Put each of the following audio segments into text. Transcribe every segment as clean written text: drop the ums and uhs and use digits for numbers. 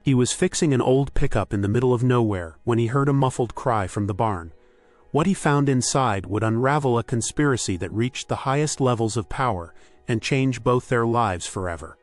He was fixing an old pickup in the middle of nowhere when he heard a muffled cry from the barn. What he found inside would unravel a conspiracy that reached the highest levels of power and change both their lives forever.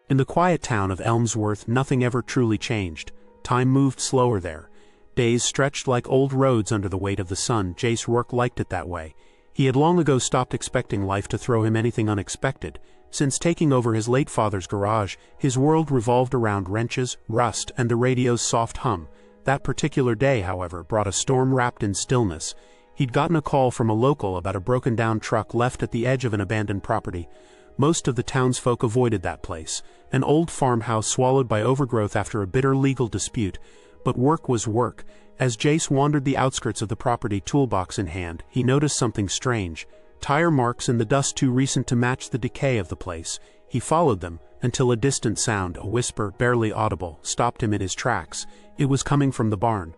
In the quiet town of Elmsworth, nothing ever truly changed. Time moved slower there. Days stretched like old roads under the weight of the sun. Jace Rourke liked it that way. He had long ago stopped expecting life to throw him anything unexpected. Since taking over his late father's garage, his world revolved around wrenches, rust, and the radio's soft hum. That particular day, however, brought a storm wrapped in stillness. He'd gotten a call from a local about a broken-down truck left at the edge of an abandoned property. Most of the townsfolk avoided that place, an old farmhouse swallowed by overgrowth after a bitter legal dispute. But work was work. As Jace wandered the outskirts of the property, toolbox in hand, he noticed something strange. Tire marks in the dust too recent to match the decay of the place. He followed them, until a distant sound, a whisper, barely audible, stopped him in his tracks. It was coming from the barn.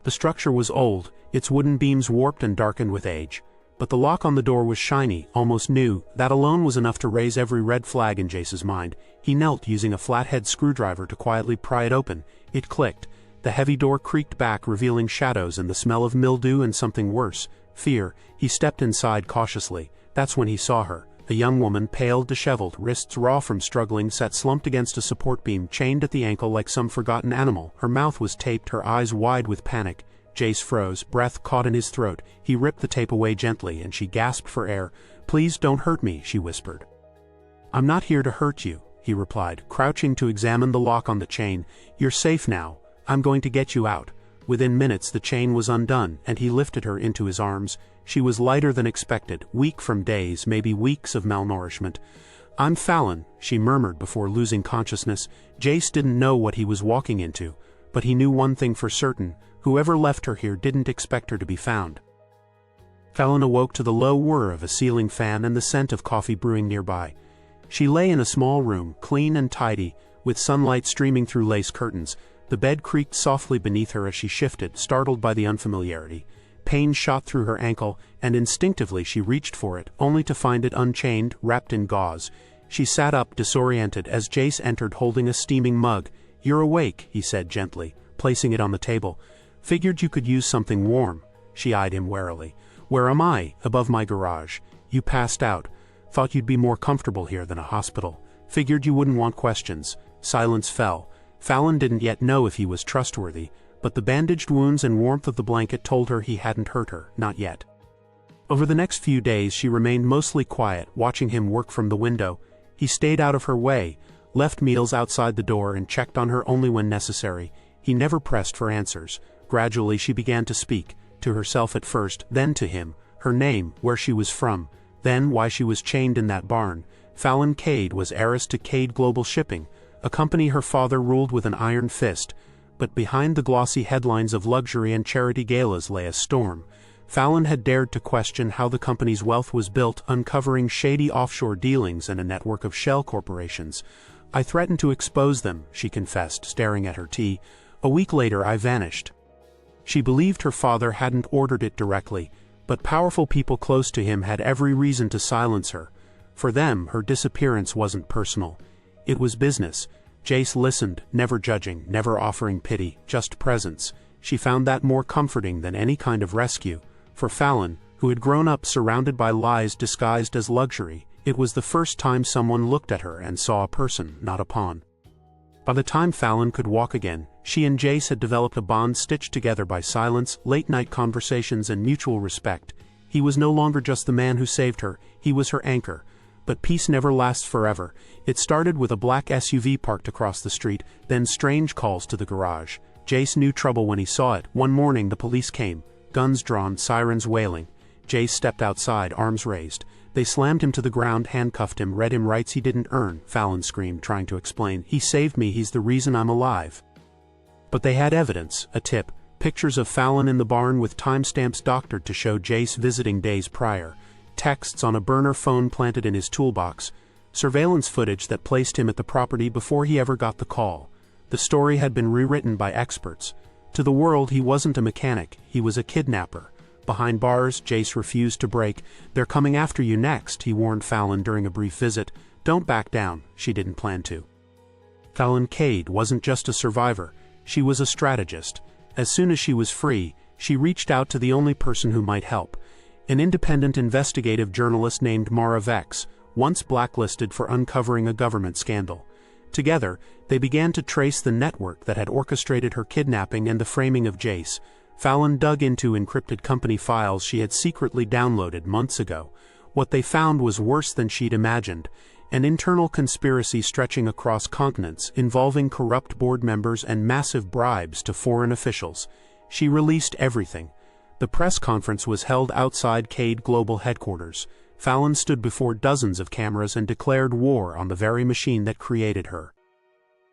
The structure was old, its wooden beams warped and darkened with age. But the lock on the door was shiny, almost new. That alone was enough to raise every red flag in Jace's mind. He knelt, using a flathead screwdriver to quietly pry it open. It clicked. The heavy door creaked back, revealing shadows and the smell of mildew and something worse, fear. He stepped inside cautiously. That's when he saw her. A young woman, pale, disheveled, wrists raw from struggling, sat slumped against a support beam, chained at the ankle like some forgotten animal. Her mouth was taped, her eyes wide with panic. Jace froze, breath caught in his throat. He ripped the tape away gently, and she gasped for air. "Please don't hurt me," she whispered. "I'm not here to hurt you," he replied, crouching to examine the lock on the chain. "You're safe now. I'm going to get you out." Within minutes the chain was undone, and he lifted her into his arms. She was lighter than expected, weak from days, maybe weeks of malnourishment. "I'm Fallon," she murmured before losing consciousness. Jace didn't know what he was walking into, but he knew one thing for certain: whoever left her here didn't expect her to be found. Fallon awoke to the low whir of a ceiling fan and the scent of coffee brewing nearby. She lay in a small room, clean and tidy, with sunlight streaming through lace curtains. The bed creaked softly beneath her as she shifted, startled by the unfamiliarity. Pain shot through her ankle, and instinctively she reached for it, only to find it unchained, wrapped in gauze. She sat up, disoriented, as Jace entered holding a steaming mug. "You're awake," he said gently, placing it on the table. "Figured you could use something warm." She eyed him warily. "Where am I?" "Above my garage." "You passed out. Thought you'd be more comfortable here than a hospital. Figured you wouldn't want questions." Silence fell. Fallon didn't yet know if he was trustworthy, but the bandaged wounds and warmth of the blanket told her he hadn't hurt her, not yet. Over the next few days she remained mostly quiet, watching him work from the window. He stayed out of her way, left meals outside the door, and checked on her only when necessary. He never pressed for answers. Gradually she began to speak, to herself at first, then to him, her name, where she was from, then why she was chained in that barn. Fallon Cade was heiress to Cade Global Shipping, a company her father ruled with an iron fist, but behind the glossy headlines of luxury and charity galas lay a storm. Fallon had dared to question how the company's wealth was built, uncovering shady offshore dealings and a network of shell corporations. "I threatened to expose them," she confessed, staring at her tea. "A week later I vanished." She believed her father hadn't ordered it directly, but powerful people close to him had every reason to silence her. For them, her disappearance wasn't personal. It was business. Jace listened, never judging, never offering pity, just presence. She found that more comforting than any kind of rescue. For Fallon, who had grown up surrounded by lies disguised as luxury, it was the first time someone looked at her and saw a person, not a pawn. By the time Fallon could walk again, she and Jace had developed a bond stitched together by silence, late-night conversations, and mutual respect. He was no longer just the man who saved her, he was her anchor. But peace never lasts forever. It started with a black SUV parked across the street, then strange calls to the garage. Jace knew trouble when he saw it. One morning the police came, guns drawn, sirens wailing. Jace stepped outside, arms raised. They slammed him to the ground, handcuffed him, read him rights he didn't earn. Fallon screamed, trying to explain. "He saved me, he's the reason I'm alive." But they had evidence, a tip, pictures of Fallon in the barn with timestamps doctored to show Jace visiting days prior. Texts on a burner phone planted in his toolbox, surveillance footage that placed him at the property before he ever got the call. The story had been rewritten by experts. To the world he wasn't a mechanic, he was a kidnapper. Behind bars, Jace refused to break. "They're coming after you next," he warned Fallon during a brief visit. "Don't back down." She didn't plan to. Fallon Cade wasn't just a survivor, she was a strategist. As soon as she was free, she reached out to the only person who might help, an independent investigative journalist named Mara Vex, once blacklisted for uncovering a government scandal. Together, they began to trace the network that had orchestrated her kidnapping and the framing of Jace. Fallon dug into encrypted company files she had secretly downloaded months ago. What they found was worse than she'd imagined, an internal conspiracy stretching across continents involving corrupt board members and massive bribes to foreign officials. She released everything. The press conference was held outside Cade Global headquarters. Fallon stood before dozens of cameras and declared war on the very machine that created her.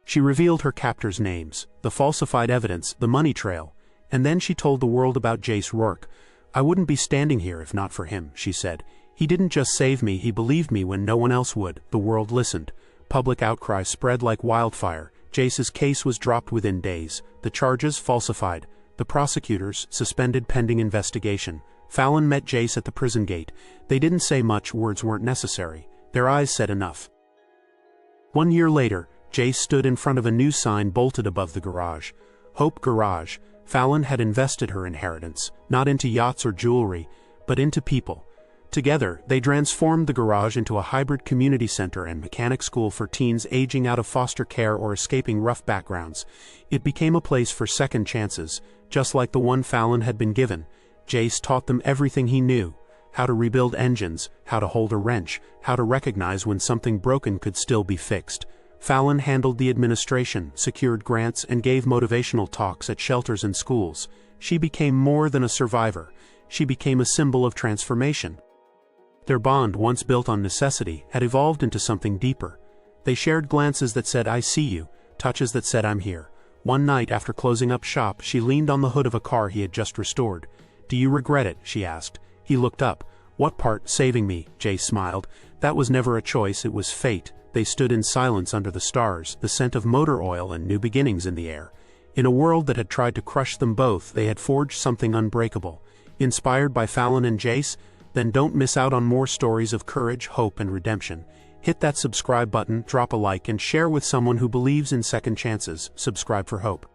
She revealed her captors' names, the falsified evidence, the money trail, and then she told the world about Jace Rourke. "I wouldn't be standing here if not for him," she said. "He didn't just save me, he believed me when no one else would." The world listened. Public outcry spread like wildfire. Jace's case was dropped within days, the charges falsified, the prosecutors suspended pending investigation. Fallon met Jace at the prison gate. They didn't say much, words weren't necessary. Their eyes said enough. 1 year later, Jace stood in front of a new sign bolted above the garage. Hope Garage. Fallon had invested her inheritance, not into yachts or jewelry, but into people. Together, they transformed the garage into a hybrid community center and mechanic school for teens aging out of foster care or escaping rough backgrounds. It became a place for second chances, just like the one Fallon had been given. Jace taught them everything he knew: how to rebuild engines, how to hold a wrench, how to recognize when something broken could still be fixed. Fallon handled the administration, secured grants, and gave motivational talks at shelters and schools. She became more than a survivor. She became a symbol of transformation. Their bond, once built on necessity, had evolved into something deeper. They shared glances that said, "I see you," touches that said, "I'm here." One night after closing up shop, she leaned on the hood of a car he had just restored. "Do you regret it?" she asked. He looked up. "What part? Saving me?" Jace smiled. "That was never a choice, it was fate." They stood in silence under the stars, the scent of motor oil and new beginnings in the air. In a world that had tried to crush them both, they had forged something unbreakable. Inspired by Fallon and Jace? Then don't miss out on more stories of courage, hope, and redemption. Hit that subscribe button, drop a like, and share with someone who believes in second chances. Subscribe for hope.